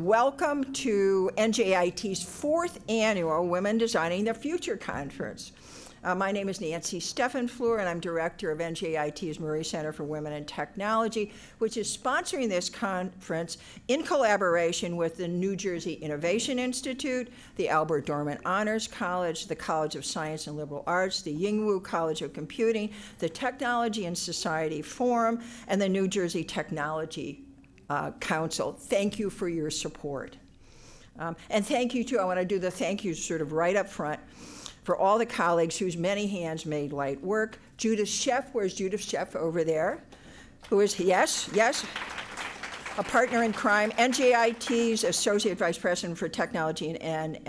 Welcome to NJIT's 4th annual Women Designing the Future Conference. My name is Nancy Steffenfleur, and I'm director of NJIT's Murray Center for Women in Technology, which is sponsoring this conference in collaboration with the New Jersey Innovation Institute, the Albert Dorman Honors College, the College of Science and Liberal Arts, the Yingwu College of Computing, the Technology and Society Forum, and the New Jersey Technology Council. Thank you for your support. And thank you, too. I want to do the thank yous sort of right up front for all the colleagues whose many hands made light work. Judith Sheff, where's Judith Sheff over there? Who is, yes, a partner in crime. NJIT's Associate Vice President for Technology and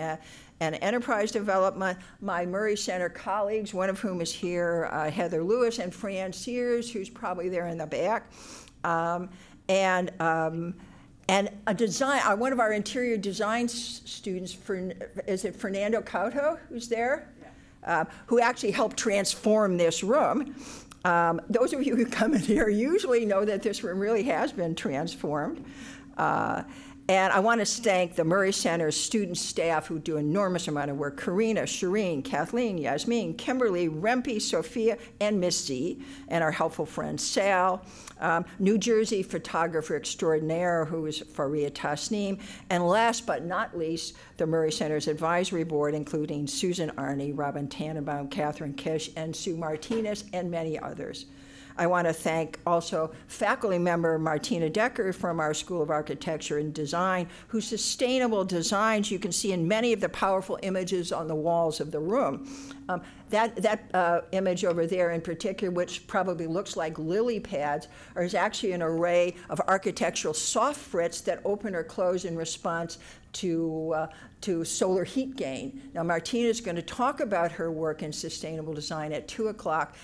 Enterprise Development. My Murray Center colleagues, one of whom is here, Heather Lewis and Fran Sears, who's probably there in the back. And a design, one of our interior design students, is it Fernando Couto, who's there? Yeah. Who actually helped transform this room. Those of you who come in here usually know that this room really has been transformed. And I want to thank the Murray Center's student staff who do an enormous amount of work. Karina, Shireen, Kathleen, Yasmin, Kimberly, Rempe, Sophia, and Missy, and our helpful friend Sal. New Jersey photographer extraordinaire, who is Faria Tasneem. And last but not least, the Murray Center's advisory board, including Susan Arney, Robin Tannenbaum, Catherine Kish, and Sue Martinez, and many others. I want to thank also faculty member Martina Decker from our School of Architecture and Design, whose sustainable designs you can see in many of the powerful images on the walls of the room. That image over there in particular, which probably looks like lily pads, is actually an array of architectural soft frits that open or close in response to solar heat gain. Now, Martina is going to talk about her work in sustainable design at 2 o'clock.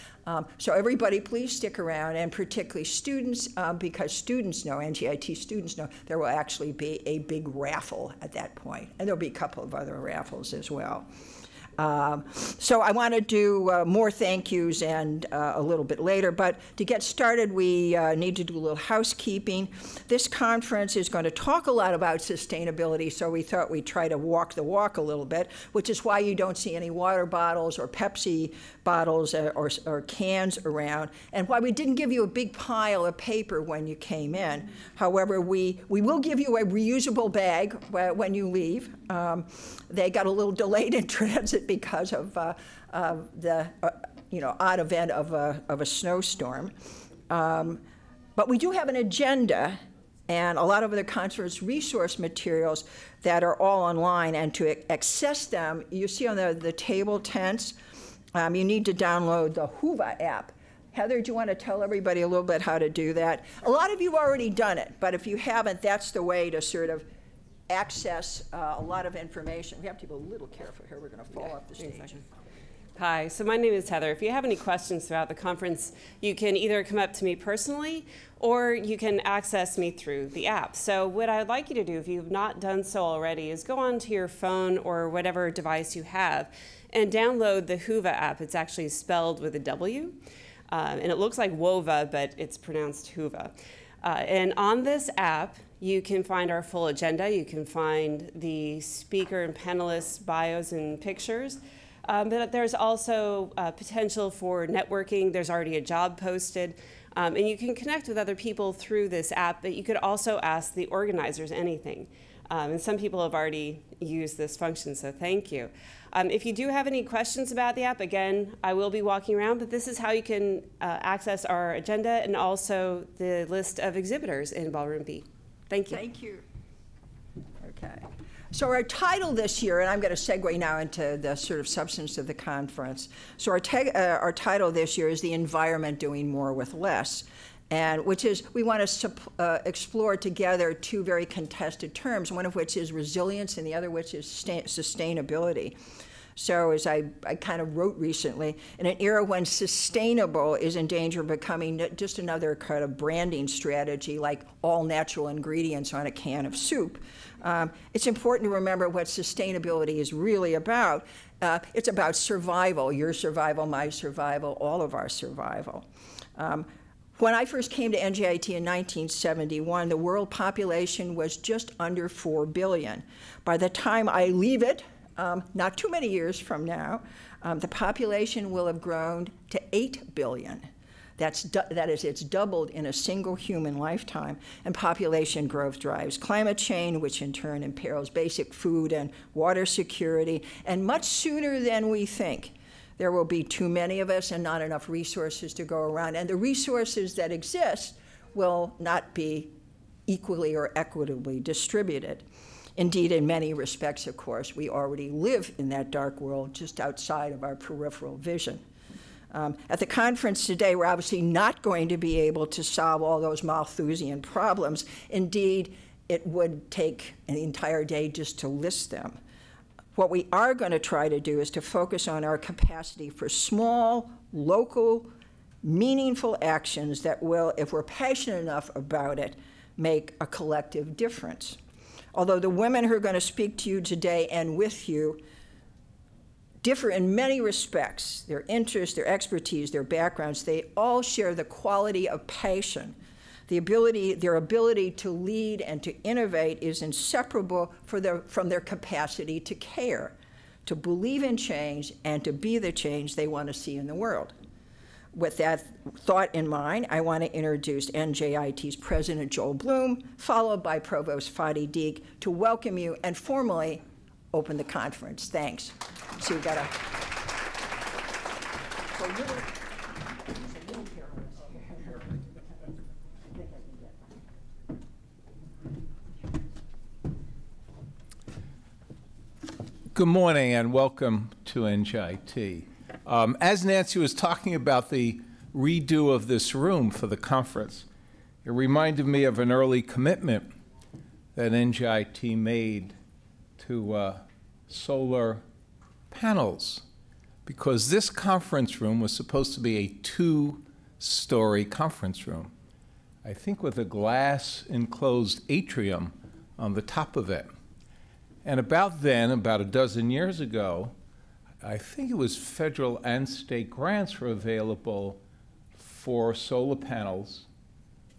So everybody, please stick around, and particularly students, because students know, NJIT students know, there will actually be a big raffle at that point. And there'll be a couple of other raffles as well. So I want to do more thank yous and a little bit later, but to get started, we need to do a little housekeeping. This conference is going to talk a lot about sustainability, so we thought we'd try to walk the walk a little bit, which is why you don't see any water bottles or Pepsi bottles or cans around, and why we didn't give you a big pile of paper when you came in. However, we will give you a reusable bag when you leave. They got a little delayed in transit because of the odd event of a snowstorm. But we do have an agenda and a lot of the conference resource materials that are all online, and to access them, you see on the table tents, you need to download the Whova app. Heather, do you want to tell everybody a little bit how to do that? A lot of you have already done it, but if you haven't, that's the way to sort of access a lot of information. We have to be a little careful here. We're going to fall off the stage. Hi, so my name is Heather. If you have any questions throughout the conference, you can either come up to me personally or you can access me through the app. So what I'd like you to do, if you've not done so already, is go onto your phone or whatever device you have and download the Whova app. It's actually spelled with a W, and it looks like Wova, but it's pronounced Whova. And on this app, you can find our full agenda. You can find the speaker and panelists' bios and pictures. But there's also potential for networking. There's already a job posted. And you can connect with other people through this app, but you could also ask the organizers anything. And some people have already used this function, so thank you. If you do have any questions about the app, again, I will be walking around, but this is how you can access our agenda and also the list of exhibitors in Ballroom B. Thank you. Thank you. Okay. So our title this year, and I'm going to segue now into the sort of substance of the conference. So our title this year is The Environment Doing More with Less, and which is, we want to explore together two very contested terms, one of which is resilience and the other which is sustainability. So as I kind of wrote recently, in an era when sustainable is in danger of becoming just another kind of branding strategy, like all natural ingredients on a can of soup, it's important to remember what sustainability is really about. It's about survival, your survival, my survival, all of our survival. When I first came to NJIT in 1971, the world population was just under 4 billion. By the time I leave it, not too many years from now, the population will have grown to 8 billion. That is, it's doubled in a single human lifetime, and population growth drives climate change, which in turn imperils basic food and water security, and much sooner than we think. There will be too many of us and not enough resources to go around, and the resources that exist will not be equally or equitably distributed. Indeed, in many respects, of course, we already live in that dark world just outside of our peripheral vision. At the conference today, we're obviously not going to be able to solve all those Malthusian problems. Indeed, it would take an entire day just to list them. What we are going to try to do is to focus on our capacity for small, local, meaningful actions that will, if we're passionate enough about it, make a collective difference. Although the women who are going to speak to you today and with you differ in many respects, their interests, their expertise, their backgrounds, they all share the quality of passion. Their ability to lead and to innovate is inseparable from their capacity to care, to believe in change, and to be the change they want to see in the world. With that thought in mind, I want to introduce NJIT's President Joel Bloom, followed by Provost Fadi Deek, to welcome you and formally open the conference. Thanks. So we've got Good morning and welcome to NJIT. As Nancy was talking about the redo of this room for the conference, it reminded me of an early commitment that NJIT made to solar panels, because this conference room was supposed to be a 2-story conference room, I think with a glass enclosed atrium on the top of it. And about a dozen years ago, I think it was federal and state grants were available for solar panels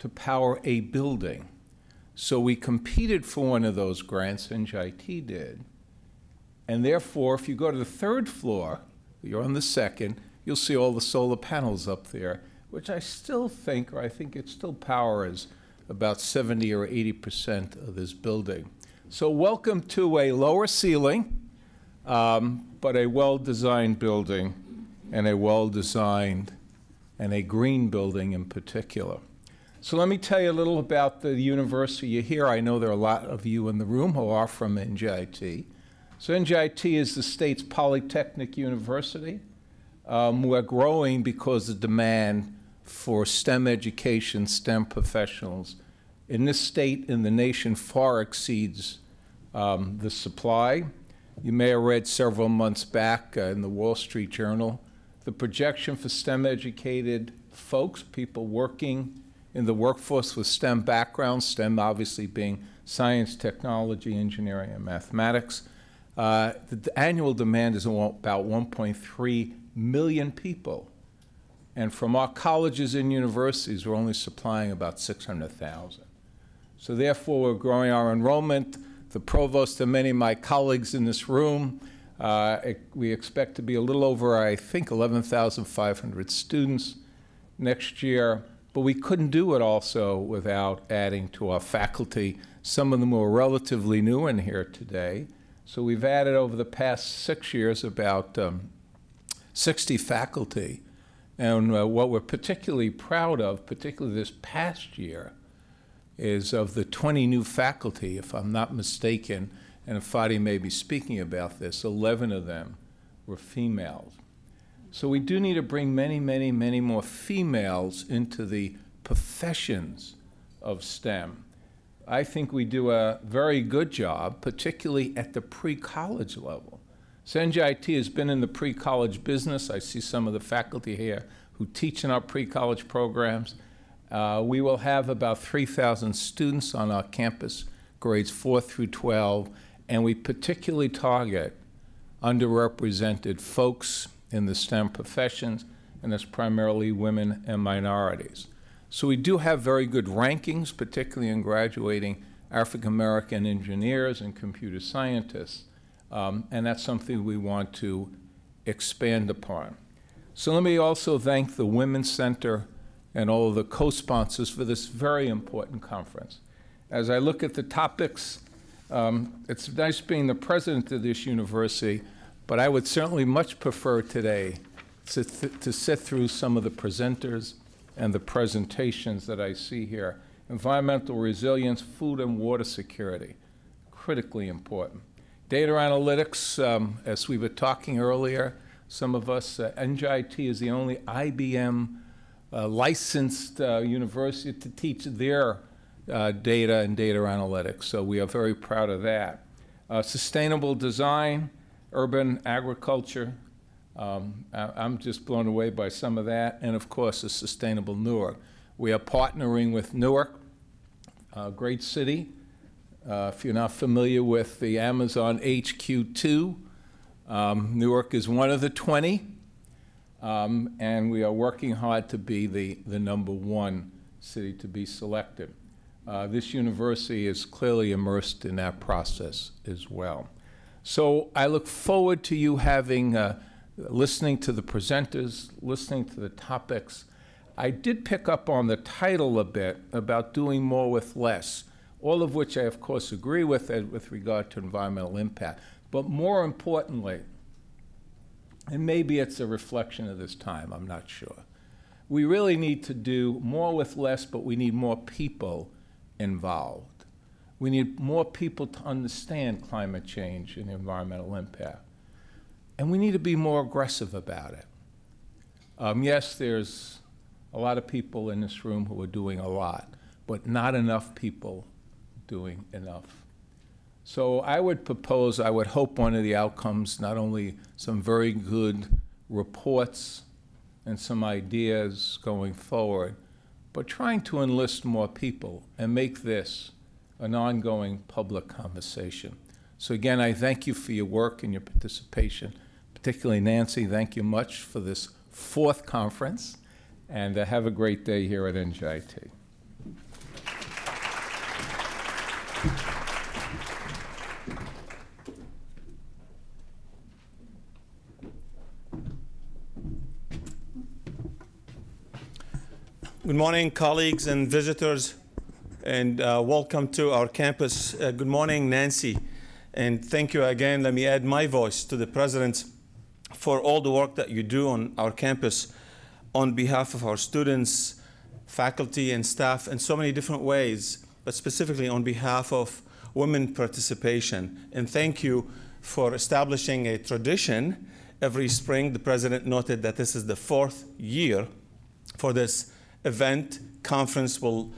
to power a building. So we competed for one of those grants, NJIT did. And therefore, if you go to the 3rd floor, you're on the 2nd, you'll see all the solar panels up there, which I still think, or I think it still powers about 70 or 80% of this building. So welcome to a lower ceiling, but a well-designed building, and a well-designed and a green building in particular. So let me tell you a little about the university. You're here. I know there are a lot of you in the room who are from NJIT. So NJIT is the state's polytechnic university. We're growing because the demand for STEM education, STEM professionals in this state, in the nation, far exceeds the supply. You may have read several months back in the Wall Street Journal, the projection for STEM-educated folks, people working in the workforce with STEM backgrounds, STEM obviously being science, technology, engineering, and mathematics. The annual demand is about 1.3 million people. And from our colleges and universities, we're only supplying about 600,000. So therefore, we're growing our enrollment. The provost and many of my colleagues in this room, we expect to be a little over, I think, 11,500 students next year. But we couldn't do it also without adding to our faculty. Some of them were relatively new in here today. So we've added over the past 6 years about 60 faculty. And what we're particularly proud of, particularly this past year, is of the 20 new faculty, if I'm not mistaken, and Fadi may be speaking about this, 11 of them were females. So we do need to bring many, many, many more females into the professions of STEM. I think we do a very good job, particularly at the pre-college level. So NJIT has been in the pre-college business. I see some of the faculty here who teach in our pre-college programs. We will have about 3,000 students on our campus, grades 4 through 12, and we particularly target underrepresented folks in the STEM professions, and that's primarily women and minorities. So we do have very good rankings, particularly in graduating African-American engineers and computer scientists, and that's something we want to expand upon. So let me also thank the Women's Center and all of the co-sponsors for this very important conference. As I look at the topics, it's nice being the president of this university, but I would certainly much prefer today to sit through some of the presenters and the presentations that I see here. Environmental resilience, food and water security, critically important. Data analytics, as we were talking earlier, some of us, NJIT is the only IBM licensed university to teach their data and data analytics, so we are very proud of that. Sustainable design, urban agriculture, I'm just blown away by some of that, and of course, a sustainable Newark. We are partnering with Newark, a great city. If you're not familiar with the Amazon HQ2, Newark is one of the 20, and we are working hard to be the #1 city to be selected. This university is clearly immersed in that process as well. So I look forward to you having, listening to the presenters, listening to the topics. I did pick up on the title a bit about doing more with less, all of which I, of course, agree with regard to environmental impact. But more importantly, and maybe it's a reflection of this time, I'm not sure, we really need to do more with less, but we need more people involved. We need more people to understand climate change and environmental impact. And we need to be more aggressive about it. Yes, there's a lot of people in this room who are doing a lot, but not enough people doing enough. So I would propose, I would hope one of the outcomes, not only some very good reports and some ideas going forward, but trying to enlist more people and make this an ongoing public conversation. So again, I thank you for your work and your participation, particularly Nancy, thank you much for this 4th conference, and have a great day here at NJIT. Good morning, colleagues and visitors, and welcome to our campus. Good morning, Nancy, and thank you again. Let me add my voice to the President for all the work that you do on our campus on behalf of our students, faculty, and staff in so many different ways, but specifically on behalf of women participation. And thank you for establishing a tradition. Every spring, the President noted that this is the 4th year for this event, conference we'll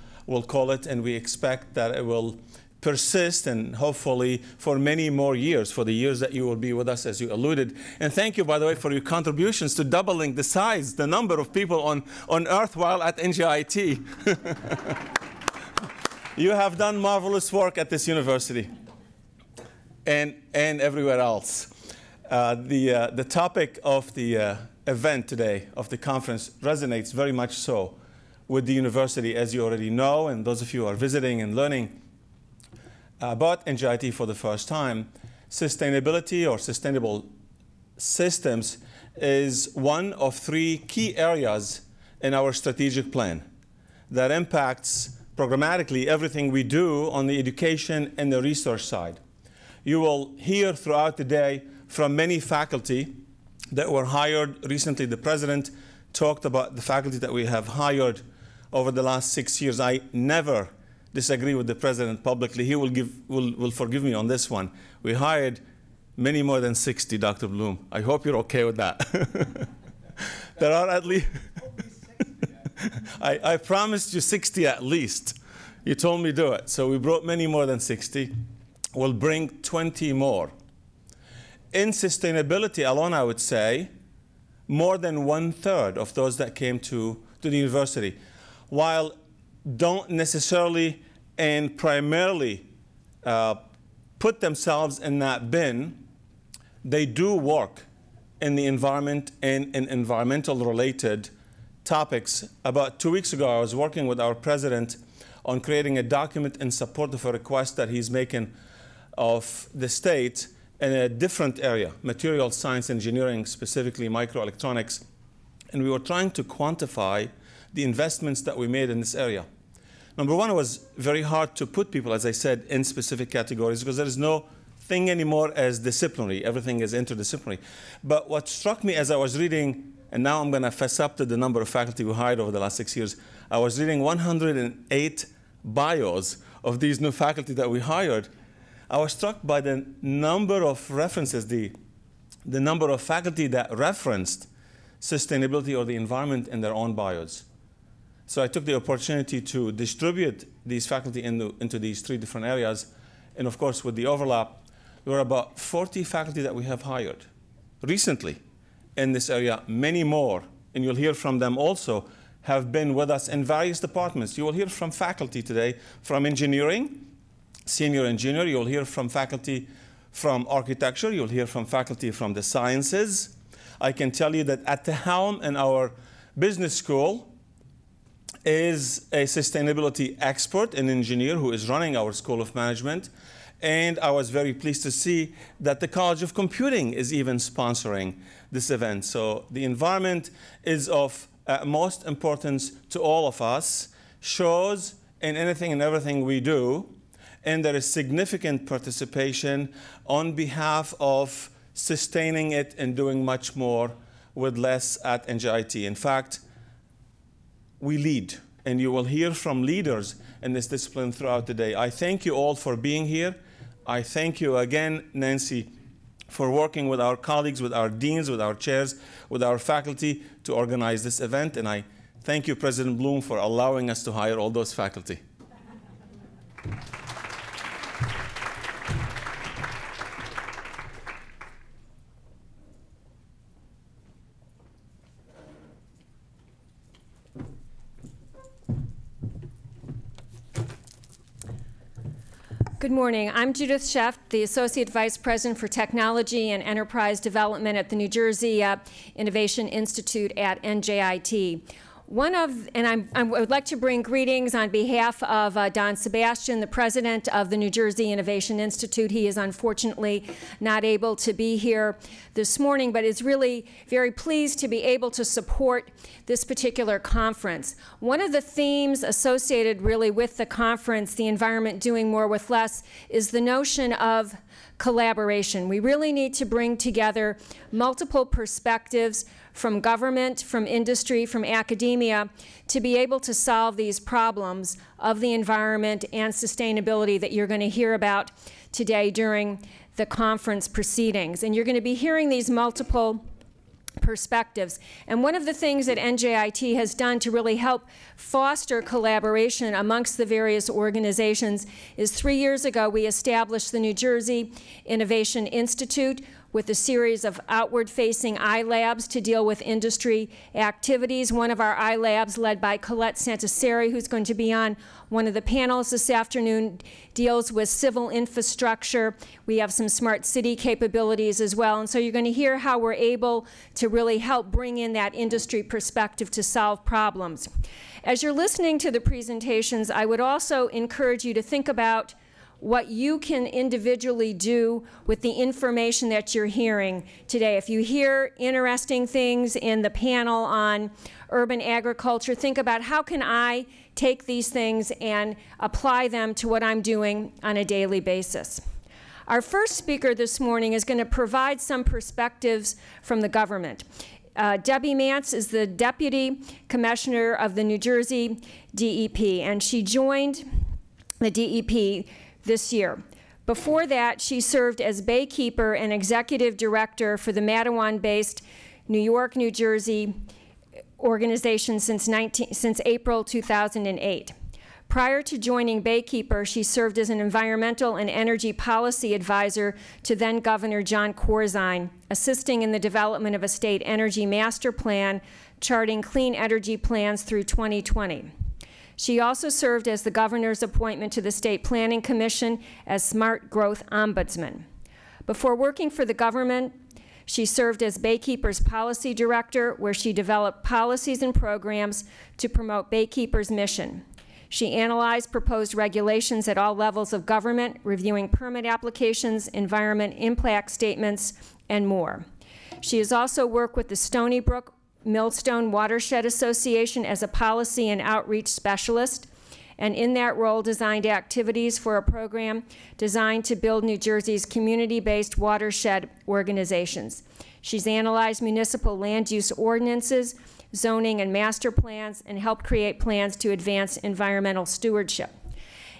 call it, and we expect that it will persist and hopefully for many more years, for the years that you will be with us, as you alluded. And thank you, by the way, for your contributions to doubling the size, the number of people on Earth while at NJIT. You have done marvelous work at this university and everywhere else. The topic of the event today, of the conference, resonates very much so with the university, as you already know, and those of you who are visiting and learning about NJIT for the first time. Sustainability or sustainable systems is one of 3 key areas in our strategic plan that impacts programmatically everything we do on the education and the research side. You will hear throughout the day from many faculty that were hired. Recently, the President talked about the faculty that we have hired over the last 6 years. I never disagree with the President publicly. He will forgive me on this one. We hired many more than 60, Dr. Bloom. I hope you're okay with that. There are at least, I promised you 60 at least. You told me do it. So we brought many more than 60. We'll bring 20 more. In sustainability alone, I would say, more than 1/3 of those that came to the university, while don't necessarily and primarily put themselves in that bin, they do work in the environment and in environmental related topics. About 2 weeks ago, I was working with our president on creating a document in support of a request that he's making of the state in a different area, material science engineering, specifically microelectronics. And we were trying to quantify the investments that we made in this area. Number one, it was very hard to put people, as I said, in specific categories because there is no thing anymore as disciplinary. Everything is interdisciplinary. But what struck me as I was reading, and now I'm going to fess up to the number of faculty we hired over the last 6 years, I was reading 108 bios of these new faculty that we hired. I was struck by the number of references, the number of faculty that referenced sustainability or the environment in their own bios. So I took the opportunity to distribute these faculty into these 3 different areas. And of course, with the overlap, there were about 40 faculty that we have hired recently in this area. Many more, and you'll hear from them also, have been with us in various departments. You will hear from faculty today from engineering, senior engineer. You'll hear from faculty from architecture. You'll hear from faculty from the sciences. I can tell you that at the helm in our business school is a sustainability expert, an engineer who is running our School of Management. And I was very pleased to see that the College of Computing is even sponsoring this event. So the environment is of most importance to all of us, shows in anything and everything we do, and there is significant participation on behalf of sustaining it and doing much more with less at NJIT. In fact, we lead, and you will hear from leaders in this discipline throughout the day. I thank you all for being here. I thank you again, Nancy, for working with our colleagues, with our deans, with our chairs, with our faculty to organize this event. And I thank you, President Bloom, for allowing us to hire all those faculty. Good morning. I'm Judith Sheff, the Associate Vice President for Technology and Enterprise Development at the New Jersey Innovation Institute at NJIT. I would like to bring greetings on behalf of Don Sebastian, the president of the New Jersey Innovation Institute. He is unfortunately not able to be here this morning, but is really very pleased to be able to support this particular conference. One of the themes associated really with the conference, The Environment Doing More with Less, is the notion of collaboration. We really need to bring together multiple perspectives from government, from industry, from academia, to be able to solve these problems of the environment and sustainability that you're going to hear about today during the conference proceedings. And you're going to be hearing these multiple perspectives. And one of the things that NJIT has done to really help foster collaboration amongst the various organizations is 3 years ago we established the New Jersey Innovation Institute with a series of outward-facing iLabs to deal with industry activities. One of our iLabs, led by Colette Santaseri, who's going to be on one of the panels this afternoon, deals with civil infrastructure. We have some smart city capabilities as well. And so you're going to hear how we're able to really help bring in that industry perspective to solve problems. As you're listening to the presentations, I would also encourage you to think about what you can individually do with the information that you're hearing today. If you hear interesting things in the panel on urban agriculture, think about how can I take these things and apply them to what I'm doing on a daily basis. Our first speaker this morning is going to provide some perspectives from the government. Debbie Matz is the Deputy Commissioner of the New Jersey DEP, and she joined the DEP this year. Before that, she served as Baykeeper and Executive Director for the Mattawan-based New York, New Jersey organization since April 2008. Prior to joining Baykeeper, she served as an environmental and energy policy advisor to then-Governor John Corzine, assisting in the development of a state energy master plan, charting clean energy plans through 2020. She also served as the governor's appointment to the State Planning Commission as Smart Growth Ombudsman. Before working for the government, She served as Baykeeper's Policy Director, where she developed policies and programs to promote Baykeeper's mission. She analyzed proposed regulations at all levels of government, reviewing permit applications, environment impact statements, and more. She has also worked with the Stony Brook Millstone Watershed Association as a policy and outreach specialist, and in that role designed activities for a program designed to build New Jersey's community-based watershed organizations. She's analyzed municipal land use ordinances, zoning and master plans, and helped create plans to advance environmental stewardship.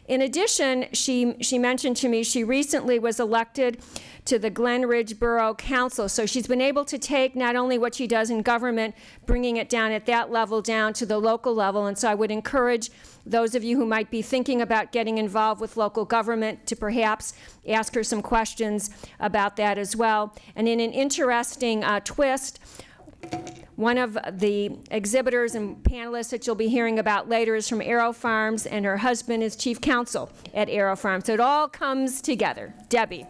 In addition, she mentioned to me she recently was elected to the Glen Ridge Borough Council. So she's been able to take not only what she does in government, bringing it down at that level down to the local level. And so I would encourage those of you who might be thinking about getting involved with local government to perhaps ask her some questions about that as well. And in an interesting twist, one of the exhibitors and panelists that you'll be hearing about later is from Aero Farms, and her husband is chief counsel at Aero Farms. So it all comes together. Debbie.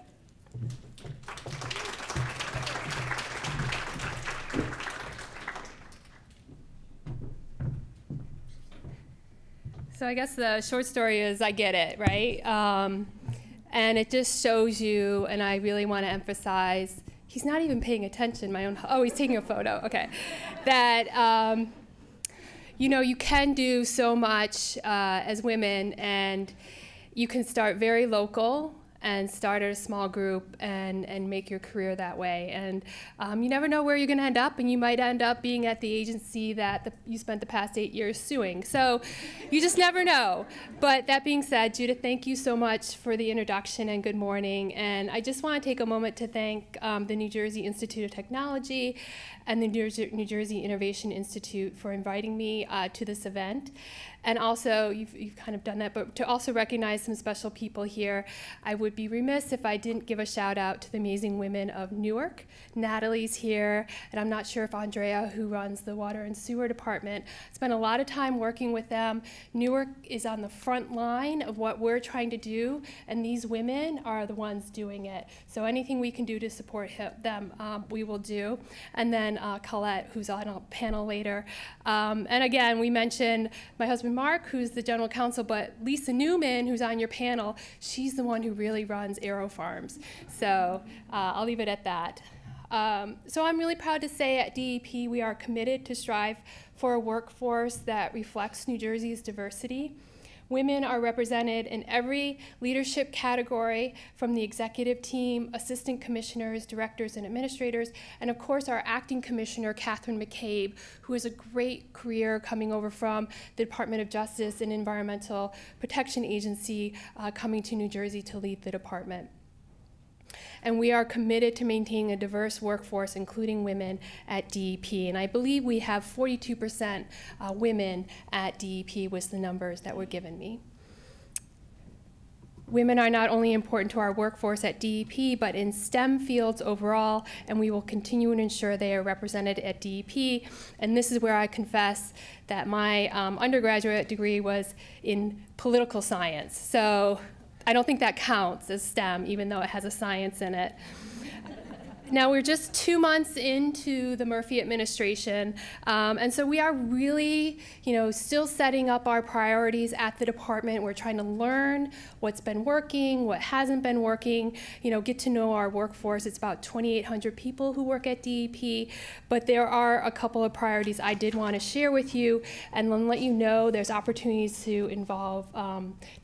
So I guess the short story is I get it, right? And it just shows you, and I really want to emphasize, he's not even paying attention. Oh, he's taking a photo. Okay, that you know, you can do so much as women, and you can start very local and start at a small group and make your career that way. And you never know where you're going to end up, and you might end up being at the agency that you spent the past 8 years suing. So you just never know. But that being said, Judith, thank you so much for the introduction and good morning. And I just want to take a moment to thank the New Jersey Institute of Technology and the New Jersey Innovation Institute for inviting me to this event. And also, you've kind of done that, but to also recognize some special people here, I would be remiss if I didn't give a shout out to the amazing women of Newark. Natalie's here, and I'm not sure if Andrea, who runs the Water and Sewer Department, spent a lot of time working with them. Newark is on the front line of what we're trying to do, and these women are the ones doing it. So anything we can do to support them, we will do. And then Colette, who's on a panel later. And again, we mentioned my husband Mark, who's the general counsel, but Lisa Newman, who's on your panel, she's the one who really runs Aero Farms. So I'll leave it at that. So I'm really proud to say at DEP we are committed to strive for a workforce that reflects New Jersey's diversity. Women are represented in every leadership category, from the executive team, assistant commissioners, directors, and administrators, and of course our acting commissioner, Catherine McCabe, who has a great career coming over from the Department of Justice and Environmental Protection Agency, coming to New Jersey to lead the department. And we are committed to maintaining a diverse workforce, including women at DEP. And I believe we have 42% women at DEP was the numbers that were given me. Women are not only important to our workforce at DEP, but in STEM fields overall, and we will continue to ensure they are represented at DEP. And this is where I confess that my undergraduate degree was in political science. So I don't think that counts as STEM, even though it has a science in it. Now, we're just 2 months into the Murphy administration, and so we are really, still setting up our priorities at the department. We're trying to learn what's been working, what hasn't been working, get to know our workforce. It's about 2,800 people who work at DEP, but there are a couple of priorities I did want to share with you and let you know there's opportunities to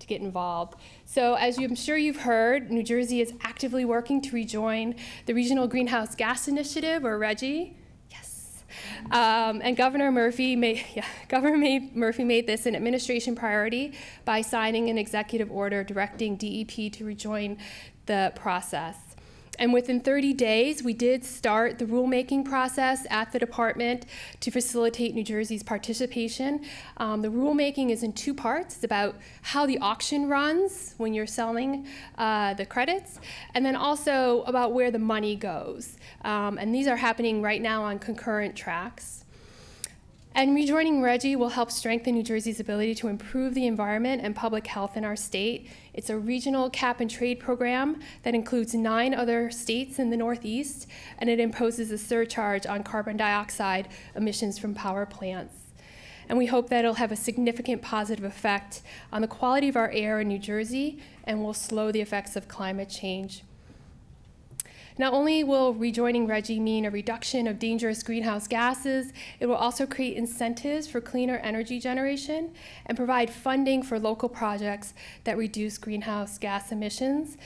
get involved. So as I'm sure you've heard, New Jersey is actively working to rejoin the Regional Greenhouse Gas Initiative, or RGGI. Yes. And Governor Murphy made this an administration priority by signing an executive order directing DEP to rejoin the process. And within 30 days, we did start the rulemaking process at the department to facilitate New Jersey's participation. The rulemaking is in 2 parts. It's about how the auction runs when you're selling the credits, and then also about where the money goes. And these are happening right now on concurrent tracks. And rejoining RGGI will help strengthen New Jersey's ability to improve the environment and public health in our state. It's a regional cap and trade program that includes 9 other states in the Northeast, and it imposes a surcharge on carbon dioxide emissions from power plants. And we hope that it'll have a significant positive effect on the quality of our air in New Jersey and will slow the effects of climate change. Not only will rejoining RGGI mean a reduction of dangerous greenhouse gases, it will also create incentives for cleaner energy generation and provide funding for local projects that reduce greenhouse gas emissions.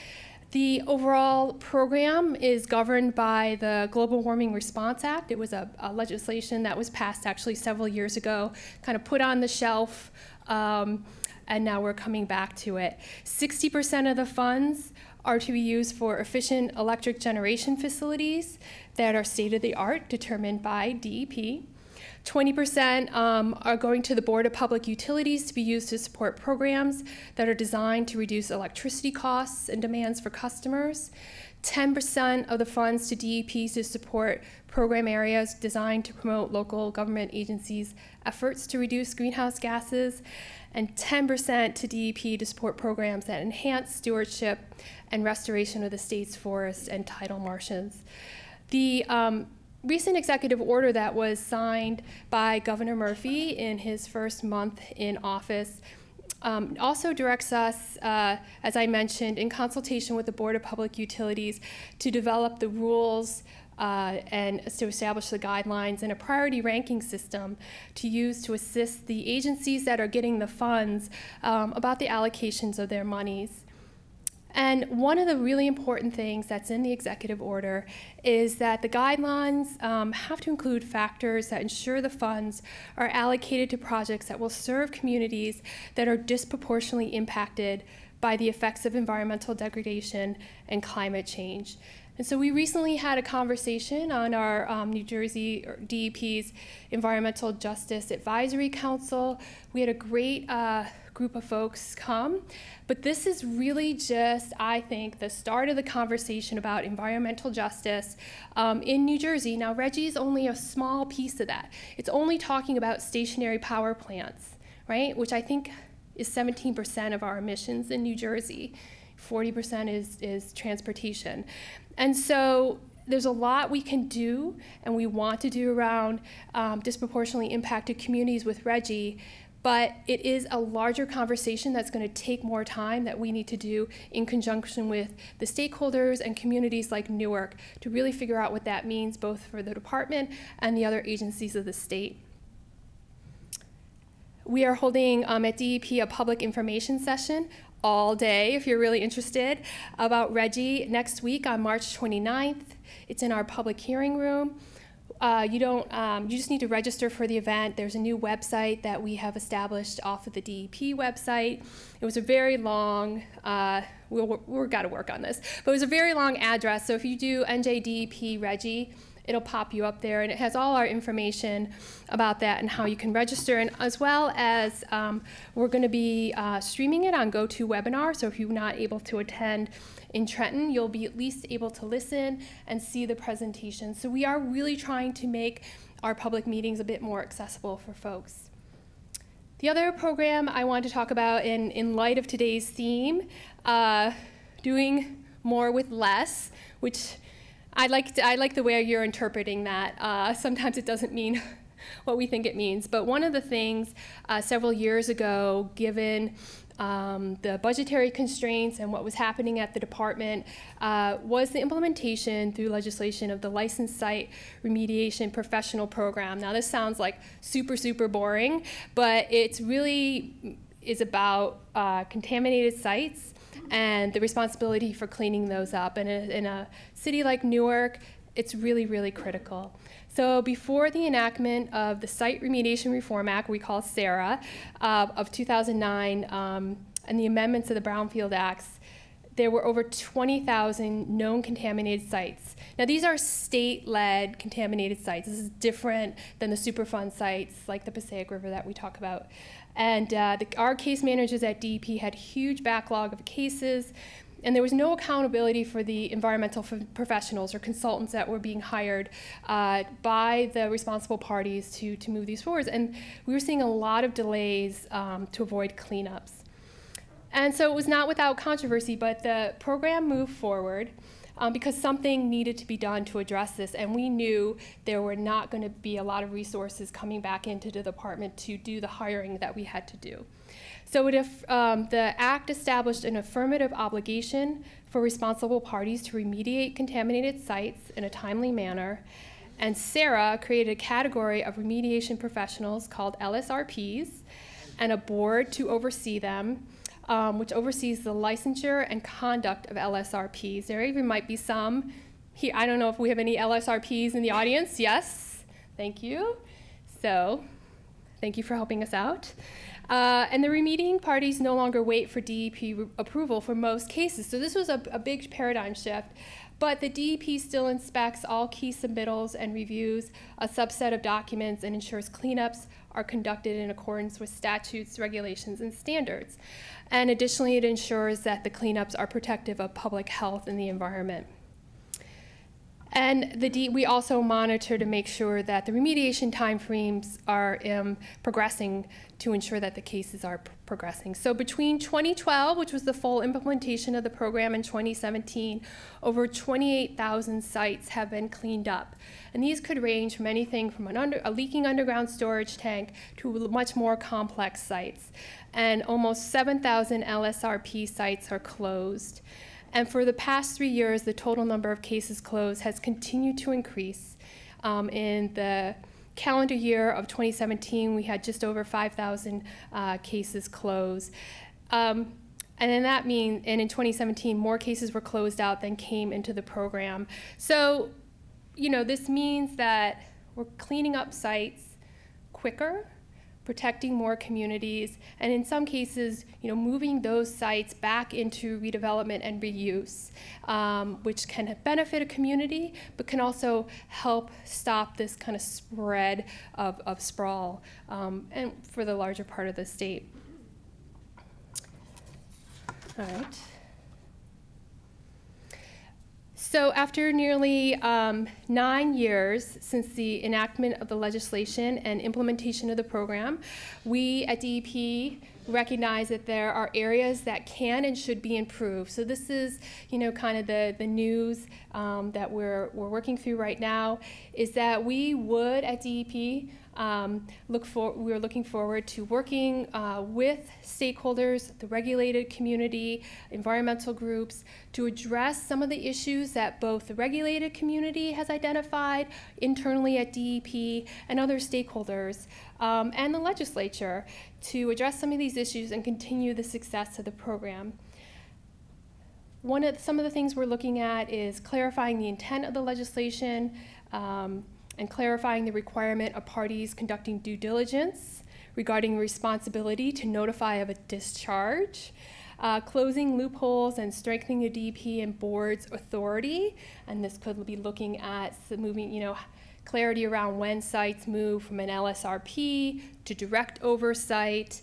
The overall program is governed by the Global Warming Response Act. It was a legislation that was passed actually several years ago, kind of put on the shelf, and now we're coming back to it. 60% of the funds are to be used for efficient electric generation facilities that are state-of-the-art, determined by DEP. 20% are going to the Board of Public Utilities to be used to support programs that are designed to reduce electricity costs and demands for customers. 10% of the funds to DEP to support program areas designed to promote local government agencies' efforts to reduce greenhouse gases, and 10% to DEP to support programs that enhance stewardship and restoration of the state's forests and tidal marshes. The recent executive order that was signed by Governor Murphy in his first month in office also directs us, as I mentioned, in consultation with the Board of Public Utilities, to develop the rules and to establish the guidelines and a priority ranking system to use to assist the agencies that are getting the funds about the allocations of their monies. And one of the really important things that's in the executive order is that the guidelines have to include factors that ensure the funds are allocated to projects that will serve communities that are disproportionately impacted by the effects of environmental degradation and climate change. And so we recently had a conversation on our New Jersey DEP's Environmental Justice Advisory Council. We had a great group of folks come, but this is really just, I think, the start of the conversation about environmental justice in New Jersey. Now, RGGI is only a small piece of that. It's only talking about stationary power plants, right, which I think is 17% of our emissions in New Jersey. 40% is transportation. And so there's a lot we can do and we want to do around disproportionately impacted communities with RGGI, but it is a larger conversation that's going to take more time that we need to do in conjunction with the stakeholders and communities like Newark to really figure out what that means both for the department and the other agencies of the state. We are holding at DEP a public information session all day, if you're really interested, about RGGI next week on March 29th. It's in our public hearing room. You just need to register for the event. There's a new website that we have established off of the DEP website. It was a very long, we've got to work on this, but it was a very long address. So if you do NJDEP RGGI, it'll pop you up there, and it has all our information about that and how you can register, and as well as we're going to be streaming it on GoToWebinar, so if you're not able to attend in Trenton, you'll be at least able to listen and see the presentation. So we are really trying to make our public meetings a bit more accessible for folks. The other program I want to talk about in light of today's theme, doing more with less, which I like the way you're interpreting that. Sometimes it doesn't mean what we think it means. But one of the things several years ago, given the budgetary constraints and what was happening at the department, was the implementation through legislation of the Licensed Site Remediation Professional Program. Now this sounds like super, super boring, but it's really is about contaminated sites and the responsibility for cleaning those up. And in a city like Newark, it's really, really critical. So before the enactment of the Site Remediation Reform Act, we call SARA, of 2009, and the amendments of the Brownfield Acts, there were over 20,000 known contaminated sites. Now these are state-led contaminated sites. This is different than the Superfund sites like the Passaic River that we talk about. And our case managers at DEP had a huge backlog of cases, And there was no accountability for the environmental professionals or consultants that were being hired by the responsible parties to move these forwards. And we were seeing a lot of delays to avoid cleanups. And so it was not without controversy, but the program moved forward because something needed to be done to address this. And we knew there were not going to be a lot of resources coming back into the department to do the hiring that we had to do. So the Act established an affirmative obligation for responsible parties to remediate contaminated sites in a timely manner. And Sarah created a category of remediation professionals called LSRPs and a board to oversee them, which oversees the licensure and conduct of LSRPs. There even might be some here. I don't know if we have any LSRPs in the audience. Yes, thank you. So thank you for helping us out. And the remediating parties no longer wait for DEP approval for most cases. So this was a big paradigm shift. But the DEP still inspects all key submittals and reviews a subset of documents and ensures cleanups are conducted in accordance with statutes, regulations, and standards. And additionally, it ensures that the cleanups are protective of public health and the environment. And we also monitor to make sure that the remediation timeframes are progressing to ensure that the cases are progressing. So between 2012, which was the full implementation of the program, and 2017, over 28,000 sites have been cleaned up. And these could range from anything from a leaking underground storage tank to much more complex sites. And almost 7,000 LSRP sites are closed. And for the past 3 years, the total number of cases closed has continued to increase. In the calendar year of 2017, we had just over 5,000 cases closed. And in 2017, more cases were closed out than came into the program. So, this means that we're cleaning up sites quicker, protecting more communities, and in some cases, moving those sites back into redevelopment and reuse, which can benefit a community, but can also help stop this kind of spread of sprawl and for the larger part of the state. All right. So after nearly 9 years since the enactment of the legislation and implementation of the program, we at DEP recognize that there are areas that can and should be improved. So this is, kind of the news that we're working through right now, is that we would at DEP we're looking forward to working with stakeholders, the regulated community, environmental groups, to address some of the issues that both the regulated community has identified internally at DEP and other stakeholders, and the legislature, to address some of these issues and continue the success of the program. Some of the things we're looking at is clarifying the intent of the legislation, and clarifying the requirement of parties conducting due diligence regarding responsibility to notify of a discharge, closing loopholes and strengthening the DEP and board's authority. And this could be looking at moving, clarity around when sites move from an LSRP to direct oversight.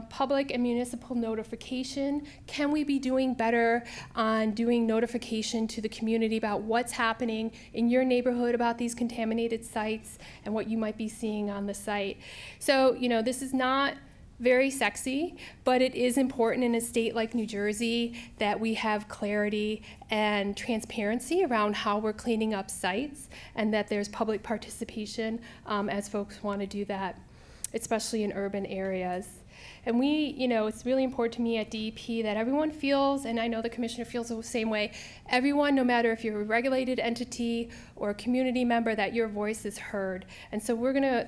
Public and municipal notification. Can we be doing better on doing notification to the community about what's happening in your neighborhood about these contaminated sites and what you might be seeing on the site? So, this is not very sexy, but it is important in a state like New Jersey that we have clarity and transparency around how we're cleaning up sites, and that there's public participation as folks want to do that, especially in urban areas. And it's really important to me at DEP that everyone feels, and I know the commissioner feels the same way, everyone, no matter if you're a regulated entity or a community member, that your voice is heard. And so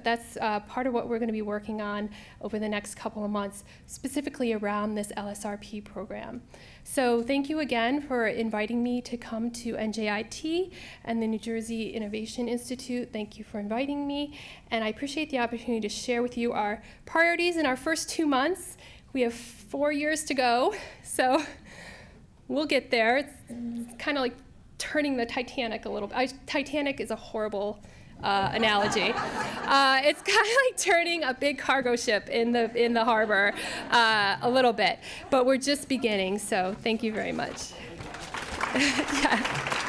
that's part of what we're gonna be working on over the next couple of months, specifically around this LSRP program. So thank you again for inviting me to come to NJIT and the New Jersey Innovation Institute. Thank you for inviting me. And I appreciate the opportunity to share with you our priorities in our first 2 months. We have 4 years to go, so we'll get there. It's kind of like turning the Titanic a little bit. Titanic is a horrible analogy. It's kind of like turning a big cargo ship in the harbor a little bit, but we're just beginning, so thank you very much. Yeah.